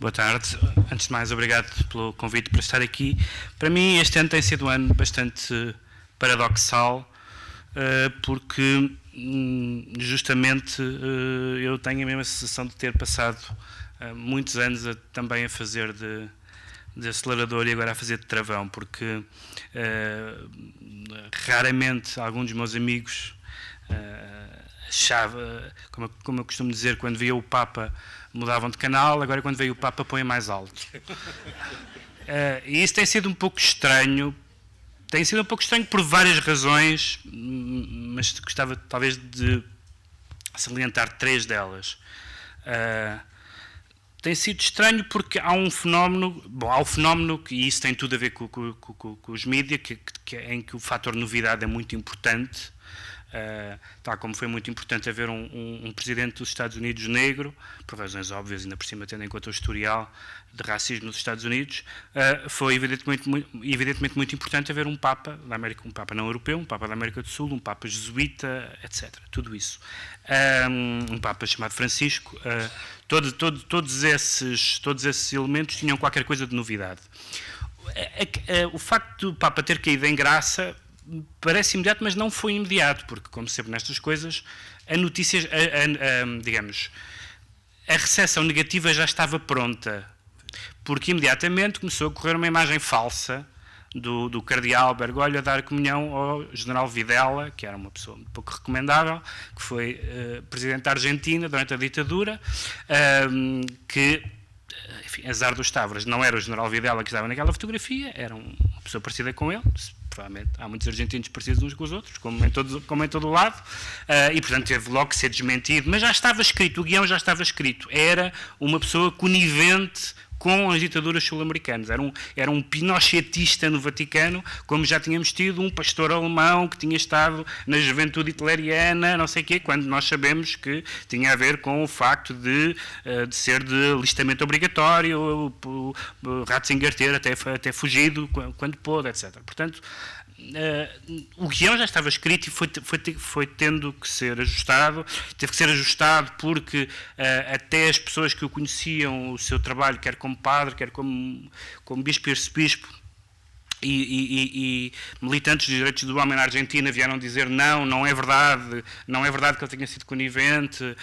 Boa tarde. Antes de mais, obrigado pelo convite para estar aqui. Para mim, este ano tem sido um ano bastante paradoxal, porque justamente eu tenho a mesma sensação de ter passado muitos anos também a fazer de acelerador e agora a fazer de travão, porque raramente algum dos meus amigos achava, como eu costumo dizer, quando via o Papa mudavam de canal, agora quando veio o Papa põe mais alto. E isso tem sido um pouco estranho. Tem sido um pouco estranho por várias razões, mas gostava talvez de salientar 3 delas. Tem sido estranho porque há um fenómeno, há o fenómeno, e isso tem tudo a ver com os mídias, em que o fator novidade é muito importante, tal como foi muito importante haver um presidente dos Estados Unidos negro, por razões óbvias, ainda por cima tendo em conta o historial de racismo nos Estados Unidos, foi evidentemente muito importante haver um Papa da América, um Papa não europeu, um Papa da América do Sul, um Papa jesuíta, etc. Tudo isso. Um Papa chamado Francisco, todos esses elementos tinham qualquer coisa de novidade. O facto do Papa ter caído em graça parece imediato, mas não foi imediato, porque, como sempre nestas coisas, digamos, a recepção negativa já estava pronta, porque imediatamente começou a correr uma imagem falsa do cardeal Bergoglio a dar comunhão ao general Videla, que era uma pessoa um pouco recomendável, que foi presidente da Argentina durante a ditadura, que, enfim, azar dos Tavras, não era o general Videla que estava naquela fotografia, era uma pessoa parecida com ele. Provavelmente há muitos argentinos parecidos uns com os outros, como em todo o lado, e portanto teve logo que ser desmentido, mas já estava escrito, o guião já estava escrito, era uma pessoa conivente com as ditaduras sul-americanas, era um pinochetista no Vaticano, como já tínhamos tido um pastor alemão que tinha estado na juventude hitleriana, não sei o quê, quando nós sabemos que tinha a ver com o facto de ser de listamento obrigatório, o Ratzinger ter até fugido quando pôde, etc. Portanto, o guião já estava escrito e foi tendo que ser ajustado. Teve que ser ajustado porque até as pessoas que o conheciam, o seu trabalho, quer como padre, quer como bispo e arcebispo, e militantes dos direitos do homem na Argentina vieram dizer não é verdade que ele tenha sido conivente,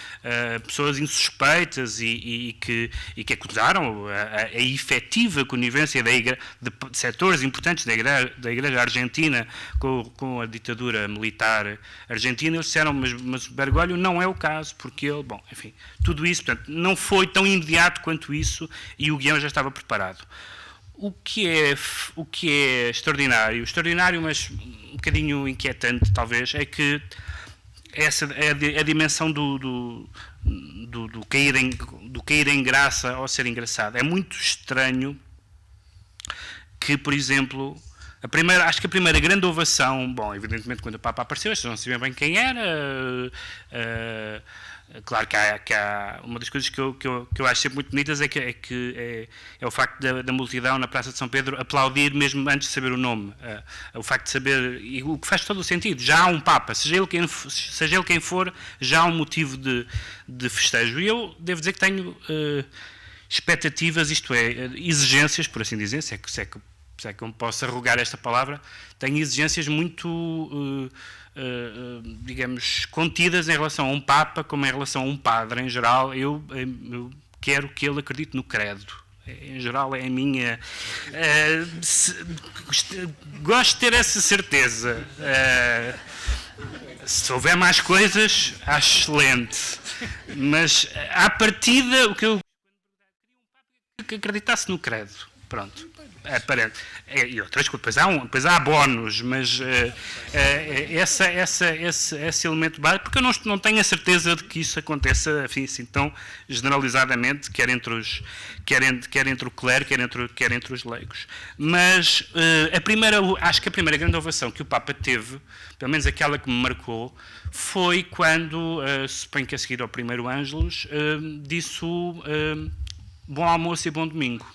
pessoas insuspeitas e que acusaram a efetiva conivência de setores importantes da igreja argentina com a ditadura militar argentina. Eles disseram, mas Bergoglio não é o caso, porque ele, bom, enfim, tudo isso, portanto, não foi tão imediato quanto isso e o guião já estava preparado. O que é extraordinário, mas um bocadinho inquietante talvez, é que essa é a dimensão do cair em graça ou ser engraçado. É muito estranho que, por exemplo, acho que a primeira grande ovação, bom, evidentemente quando o Papa apareceu, vocês não sabiam bem quem era. Claro que há uma das coisas que eu acho sempre muito bonitas é o facto da multidão na Praça de São Pedro aplaudir mesmo antes de saber o nome. O facto de saber, e o que faz todo o sentido, já há um Papa, seja ele quem for, já há um motivo de festejo. E eu devo dizer que tenho expectativas, isto é, exigências, por assim dizer, se é que eu me posso arrogar esta palavra, tenho exigências muito digamos, contidas em relação a um Papa, como em relação a um padre. Em geral, eu quero que ele acredite no credo. Em geral, é a minha... gosto de ter essa certeza. Se houver mais coisas, acho excelente. Mas, à partida, o que eu queria que acreditasse no credo. Pronto. E outras coisas, depois há bónus, mas esse elemento básico, porque eu não tenho a certeza de que isso aconteça assim tão generalizadamente, quer entre o clero, quer entre os leigos. Mas acho que a primeira grande ovação que o Papa teve, pelo menos aquela que me marcou, foi quando, suponho que a seguir ao primeiro Ângelus, disse bom almoço e bom domingo.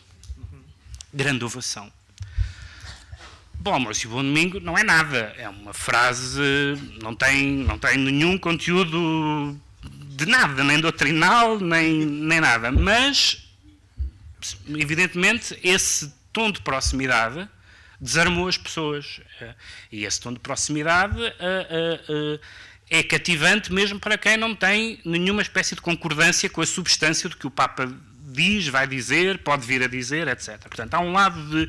Grande ovação. Bom almoço e bom domingo não é nada, é uma frase, não tem nenhum conteúdo de nada, nem doutrinal, nem nada, mas evidentemente, esse tom de proximidade desarmou as pessoas. E esse tom de proximidade é cativante mesmo para quem não tem nenhuma espécie de concordância com a substância do que o Papa diz, vai dizer, pode vir a dizer, etc. Portanto, há um lado de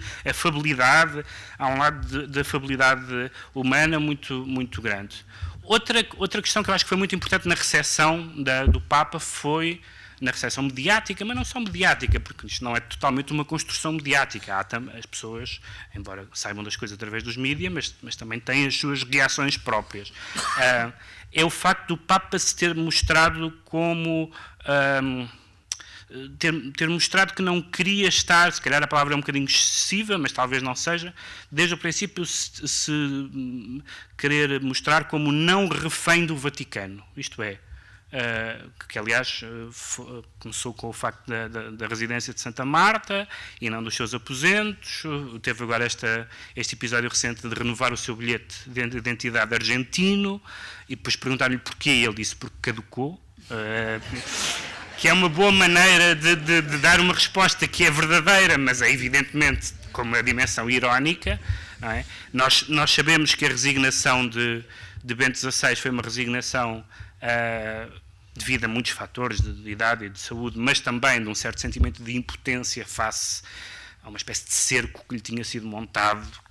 afabilidade, humana muito grande. Outra questão que eu acho que foi muito importante na recepção do Papa foi na recepção mediática, mas não só mediática, porque isto não é totalmente uma construção mediática. As pessoas, embora saibam das coisas através dos mídias, mas também têm as suas reações próprias. É o facto do Papa se ter mostrado como... ter mostrado que não queria estar, se calhar a palavra é um bocadinho excessiva, mas talvez não seja, desde o princípio se querer mostrar como não refém do Vaticano, isto é, que aliás começou com o facto da residência de Santa Marta e não dos seus aposentos, teve agora este episódio recente de renovar o seu bilhete de identidade argentino e depois perguntaram-lhe porquê e ele disse porque caducou, que é uma boa maneira de dar uma resposta que é verdadeira, mas é evidentemente com uma dimensão irónica. Não é? Nós sabemos que a resignação de Bento XVI foi uma resignação devido a muitos fatores de idade e de saúde, mas também de um certo sentimento de impotência face a uma espécie de cerco que lhe tinha sido montado,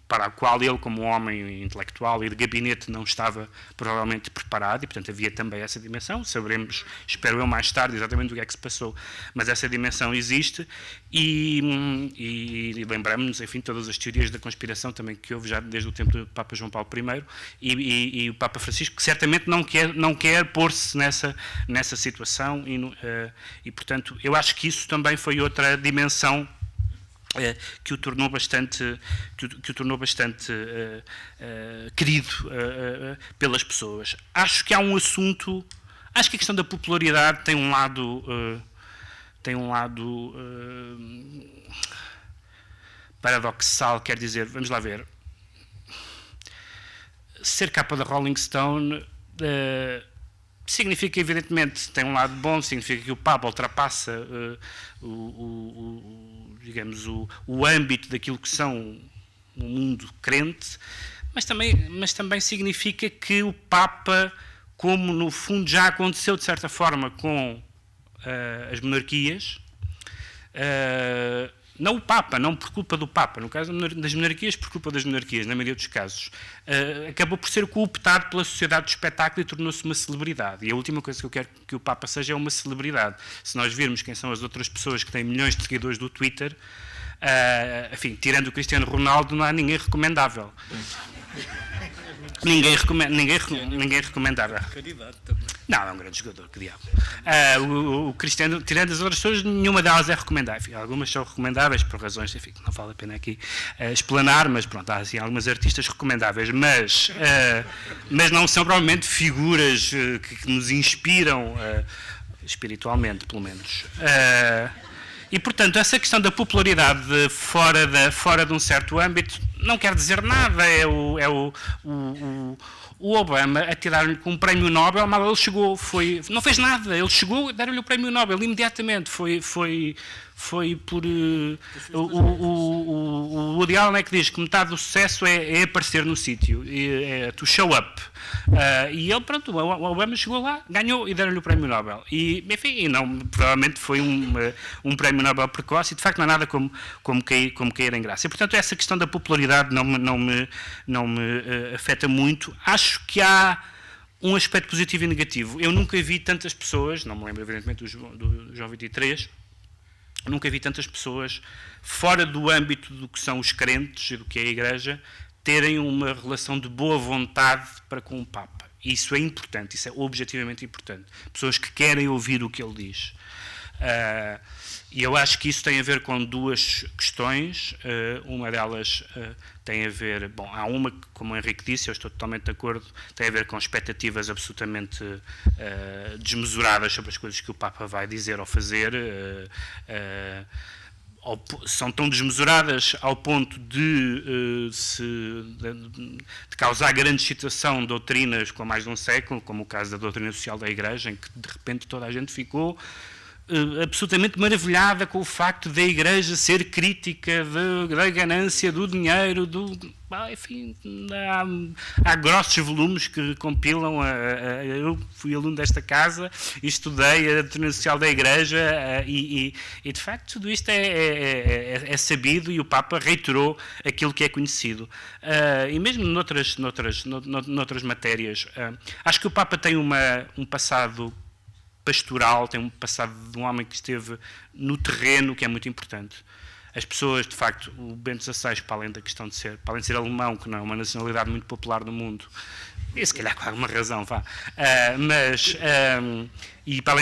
para a qual ele, como homem intelectual e de gabinete, não estava provavelmente preparado, e portanto havia também essa dimensão. Saberemos, espero eu, mais tarde exatamente o que é que se passou, mas essa dimensão existe, e lembramos-nos, enfim, todas as teorias da conspiração também que houve já desde o tempo do Papa João Paulo I e o Papa Francisco, que certamente não quer pôr-se nessa situação, e portanto eu acho que isso também foi outra dimensão que o tornou bastante querido pelas pessoas. Acho que há um assunto, acho que a questão da popularidade tem um lado paradoxal, quer dizer, vamos lá ver, ser capa da Rolling Stone significa, evidentemente, tem um lado bom, significa que o Papa ultrapassa digamos, o âmbito daquilo que são o mundo crente, mas também significa que o Papa, como no fundo já aconteceu de certa forma com as monarquias, não o Papa, não por culpa do Papa, no caso das monarquias, por culpa das monarquias, na maioria dos casos, acabou por ser cooptado pela sociedade do espetáculo e tornou-se uma celebridade. E a última coisa que eu quero que o Papa seja é uma celebridade. Se nós virmos quem são as outras pessoas que têm milhões de seguidores do Twitter, enfim, tirando o Cristiano Ronaldo, não há ninguém recomendável. Ninguém recomendável. Não, é um grande jogador, que diabo. O Cristiano, tirando as outras pessoas, nenhuma delas é recomendável. Algumas são recomendáveis por razões, enfim, não vale a pena aqui explanar, mas pronto, há assim algumas artistas recomendáveis, mas não são provavelmente figuras que nos inspiram espiritualmente, pelo menos. E, portanto, essa questão da popularidade fora de um certo âmbito não quer dizer nada. O Obama a tirar-lhe com um prémio Nobel, mal ele chegou, não fez nada, ele chegou, deram-lhe o prémio Nobel imediatamente, foi por... o Woody Allen é que diz que metade do sucesso é aparecer no sítio, é to show up. E ele, pronto, o Obama chegou lá, ganhou e deram-lhe o prémio Nobel. E, enfim, provavelmente foi um prémio Nobel precoce e, de facto, não é nada como cair em graça. E, portanto, essa questão da popularidade não me afeta muito. Acho que há um aspecto positivo e negativo. Eu nunca vi tantas pessoas, não me lembro, evidentemente, do João 23, nunca vi tantas pessoas fora do âmbito do que são os crentes e do que é a Igreja terem uma relação de boa vontade para com o Papa. Isso é importante, isso é objetivamente importante. Pessoas que querem ouvir o que ele diz. E eu acho que isso tem a ver com duas questões. Uma delas tem a ver... Bom, há uma que, como o Henrique disse, eu estou totalmente de acordo, tem a ver com expectativas absolutamente desmesuradas sobre as coisas que o Papa vai dizer ou fazer. São tão desmesuradas ao ponto de causar grande excitação de doutrinas com mais de um século, como o caso da doutrina social da Igreja, em que de repente toda a gente ficou absolutamente maravilhada com o facto da Igreja ser crítica da ganância, do dinheiro, enfim, há grossos volumes que compilam. Eu fui aluno desta casa e estudei a doutrina social da Igreja e de facto tudo isto é sabido e o Papa reiterou aquilo que é conhecido. E mesmo noutras matérias, acho que o Papa tem um passado pastoral, tem um passado de um homem que esteve no terreno, que é muito importante. As pessoas, de facto, o Bento XVI, para além da questão para além de ser alemão, que não é uma nacionalidade muito popular no mundo, e se calhar com alguma razão, e para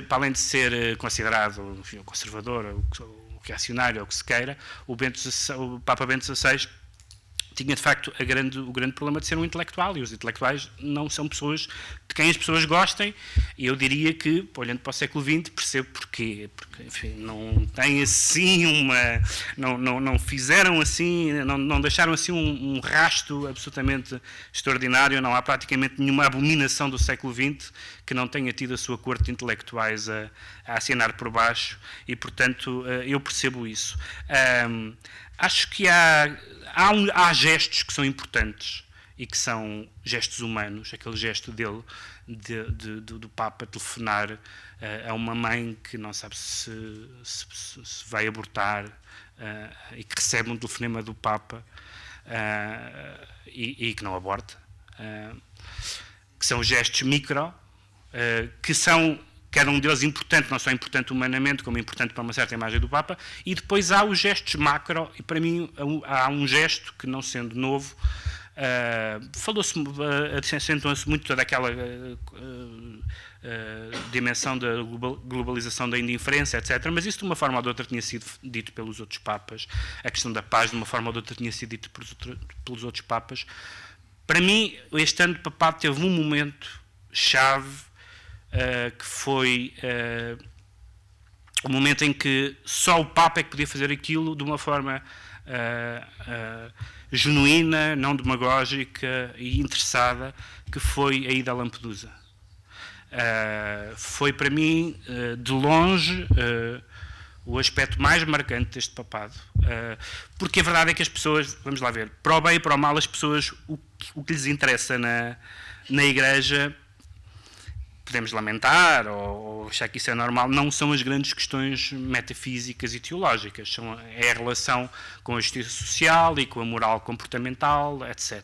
além de ser considerado, enfim, conservador, o reacionário, ou o que se queira, o Papa Bento XVI tinha de facto o grande problema de ser um intelectual, e os intelectuais não são pessoas de quem as pessoas gostem, e eu diria que, olhando para o século XX, percebo porquê, porque enfim, não têm assim não fizeram assim, não deixaram assim um rasto absolutamente extraordinário, não há praticamente nenhuma abominação do século XX que não tenha tido a sua corte de intelectuais a assinar por baixo, e portanto eu percebo isso. Acho que há gestos que são importantes e que são gestos humanos. Aquele gesto dele, do Papa, telefonar a uma mãe que não sabe se vai abortar e que recebe um telefonema do Papa e que não aborta. Que são gestos micro, que são cada um deles importante, não só importante humanamente, como importante para uma certa imagem do Papa, e depois há os gestos macro, e para mim há um gesto que, não sendo novo, acentuou-se muito toda aquela dimensão da globalização da indiferença, etc., mas isso de uma forma ou de outra tinha sido dito pelos outros Papas, a questão da paz de uma forma ou de outra tinha sido dito pelos outros Papas. Para mim, este ano de papado teve um momento chave, que foi o momento em que só o Papa é que podia fazer aquilo de uma forma genuína, não demagógica e interessada, que foi a ida a Lampedusa. Foi para mim, de longe, o aspecto mais marcante deste papado, porque a verdade é que as pessoas, vamos lá ver, para o bem e para o mal, as pessoas, o que lhes interessa na Igreja, podemos lamentar ou achar que isso é normal, não são as grandes questões metafísicas e teológicas, é a relação com a justiça social e com a moral comportamental, etc.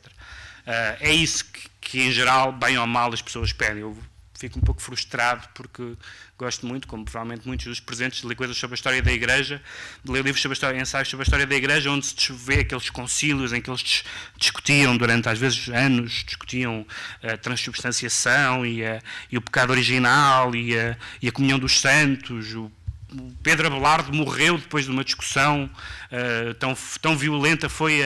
É isso que, em geral, bem ou mal, as pessoas pedem. Eu fico um pouco frustrado porque gosto muito, como provavelmente muitos dos presentes, de ler coisas sobre a história da Igreja, de ler livros sobre ensaios sobre a história da Igreja, onde se vê aqueles concílios em que eles discutiam durante, às vezes, anos, discutiam a transubstanciação e o pecado original e a comunhão dos santos. O Pedro Abelardo morreu depois de uma discussão tão violenta, foi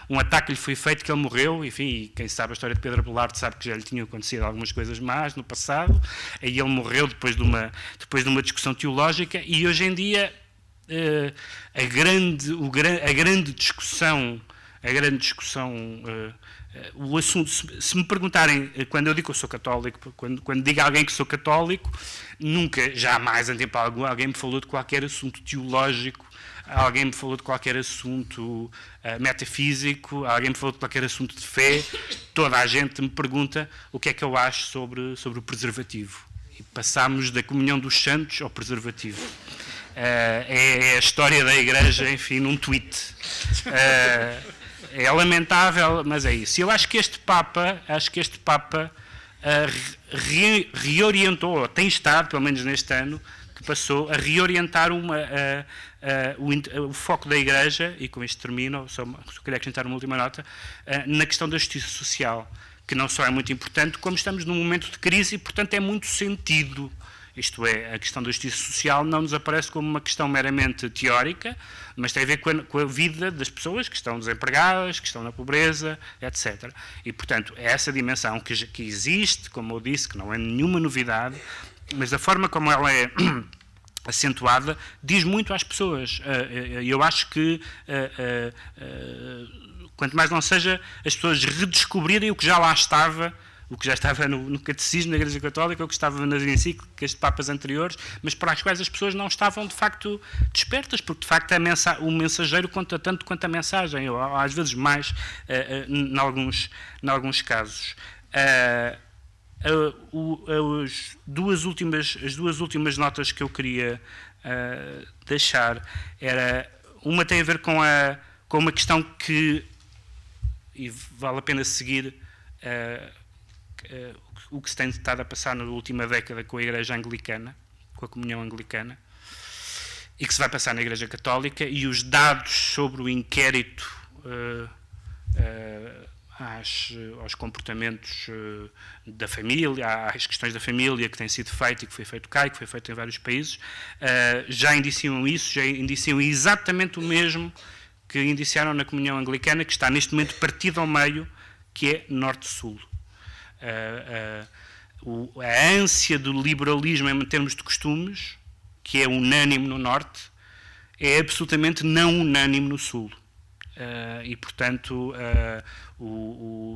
um ataque que lhe foi feito que ele morreu. Enfim, e quem sabe a história de Pedro Abelardo sabe que já lhe tinham acontecido algumas coisas más no passado, e ele morreu depois de uma discussão teológica. E hoje em dia a grande discussão, o assunto, se me perguntarem, quando eu digo que eu sou católico, quando digo a alguém que sou católico, nunca, jamais em tempo algum, alguém me falou de qualquer assunto teológico, alguém me falou de qualquer assunto metafísico, alguém me falou de qualquer assunto de fé. Toda a gente me pergunta o que é que eu acho sobre o preservativo. E passámos da comunhão dos santos ao preservativo. É a história da Igreja, enfim, num tweet. É lamentável, mas é isso. Eu acho que este Papa reorientou, tem estado, pelo menos neste ano, que passou, a reorientar o foco da Igreja, e com isto termino, só queria acrescentar uma última nota, na questão da justiça social, que não só é muito importante, como estamos num momento de crise e, portanto, é muito sentido. Isto é, a questão da justiça social não nos aparece como uma questão meramente teórica, mas tem a ver com a vida das pessoas que estão desempregadas, que estão na pobreza, etc. E, portanto, é essa dimensão que existe, como eu disse, que não é nenhuma novidade, mas a forma como ela é acentuada diz muito às pessoas. Eu acho que, quanto mais não seja, as pessoas redescobrirem o que já lá estava o que já estava no catecismo da Igreja Católica, o que estava nas encíclicas de papas anteriores, mas para as quais as pessoas não estavam de facto despertas, porque de facto o mensageiro conta tanto quanto a mensagem, ou às vezes mais, em alguns casos. As duas últimas notas que eu queria deixar uma tem a ver com uma questão que, e vale a pena seguir o que se tem estado a passar na última década com a Igreja Anglicana, com a comunhão anglicana, e que se vai passar na Igreja Católica, e os dados sobre o inquérito aos comportamentos da família, às questões da família que tem sido feito e que foi feito cá e que foi feito em vários países, já indiciam isso, já indiciam exatamente o mesmo que indiciaram na comunhão anglicana, que está neste momento partido ao meio, que é norte-sul. A ânsia do liberalismo em termos de costumes, que é unânime no norte, é absolutamente não unânime no sul. E, portanto,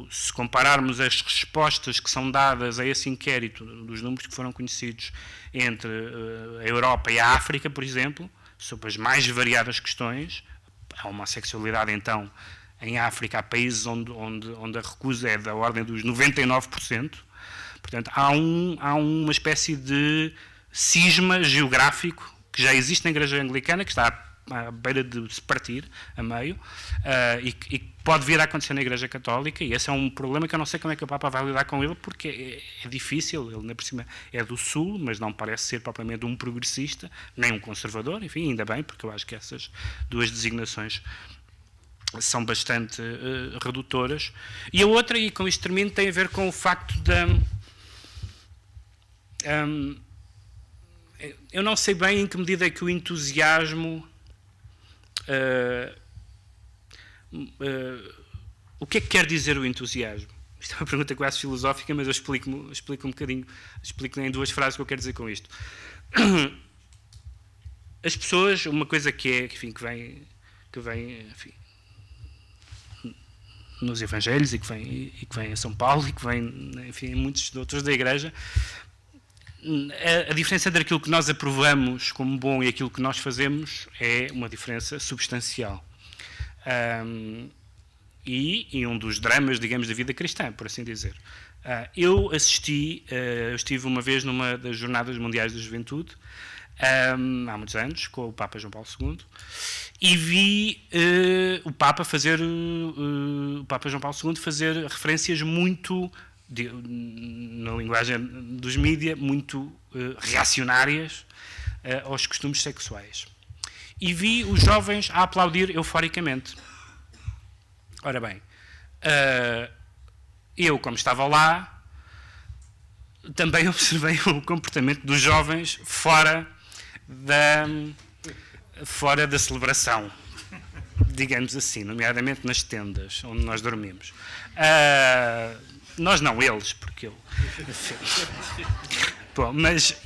se compararmos as respostas que são dadas a esse inquérito, dos números que foram conhecidos entre a Europa e a África, por exemplo, sobre as mais variadas questões, a homossexualidade, então, em África há países onde a recusa é da ordem dos 99%, portanto, há uma espécie de cisma geográfico que já existe na Igreja Anglicana, que está à beira de se partir a meio, e pode vir a acontecer na Igreja Católica, e esse é um problema que eu não sei como é que o Papa vai lidar com ele, porque é difícil. Ele, ainda por cima, é do Sul, mas não parece ser propriamente um progressista, nem um conservador, enfim, ainda bem, porque eu acho que essas duas designações são bastante redutoras. E a outra, e com isto termino, tem a ver com o facto eu não sei bem em que medida é que o entusiasmo... o que é que quer dizer o entusiasmo? Isto é uma pergunta quase filosófica, mas eu explico um bocadinho, explico em duas frases o que eu quero dizer com isto. As pessoas, uma coisa que vem enfim, nos Evangelhos, e que vem em São Paulo, e que vem, enfim, em muitos outros da Igreja, a diferença entre aquilo que nós aprovamos como bom e aquilo que nós fazemos é uma diferença substancial. E um dos dramas, digamos, da vida cristã, por assim dizer. Eu estive uma vez numa das Jornadas Mundiais da Juventude, há muitos anos, com o Papa João Paulo II, e vi o Papa João Paulo II fazer referências muito, na linguagem dos mídia, muito reacionárias aos costumes sexuais. E vi os jovens a aplaudir euforicamente. Ora bem, eu, como estava lá, também observei o comportamento dos jovens fora da celebração, digamos assim, nomeadamente nas tendas onde nós dormimos. Nós não, eles, porque eu... Bom, mas...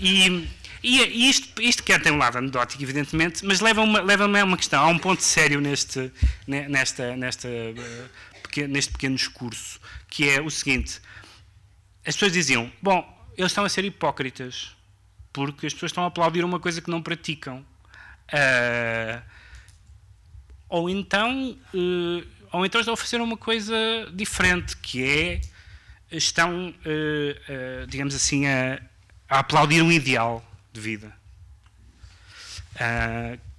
E isto quer ter um lado anedótico, evidentemente, mas leva-me a uma questão, há um ponto sério neste pequeno discurso, que é o seguinte: as pessoas diziam, bom, eles estão a ser hipócritas, porque as pessoas estão a aplaudir uma coisa que não praticam. Ou então estão a fazer uma coisa diferente, que é, estão, digamos assim, a aplaudir um ideal de vida,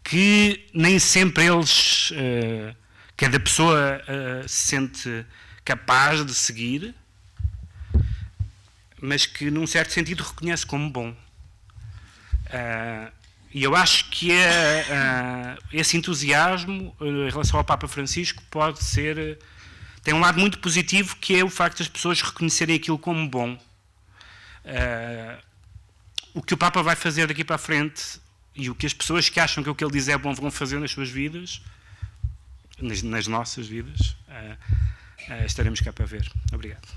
que nem sempre cada pessoa se sente capaz de seguir, mas que num certo sentido reconhece como bom. E eu acho que esse entusiasmo em relação ao Papa Francisco tem um lado muito positivo, que é o facto das pessoas reconhecerem aquilo como bom. O que o Papa vai fazer daqui para a frente, e o que as pessoas que acham que o que ele diz é bom vão fazer nas suas vidas, nas nossas vidas, estaremos cá para ver. Obrigado.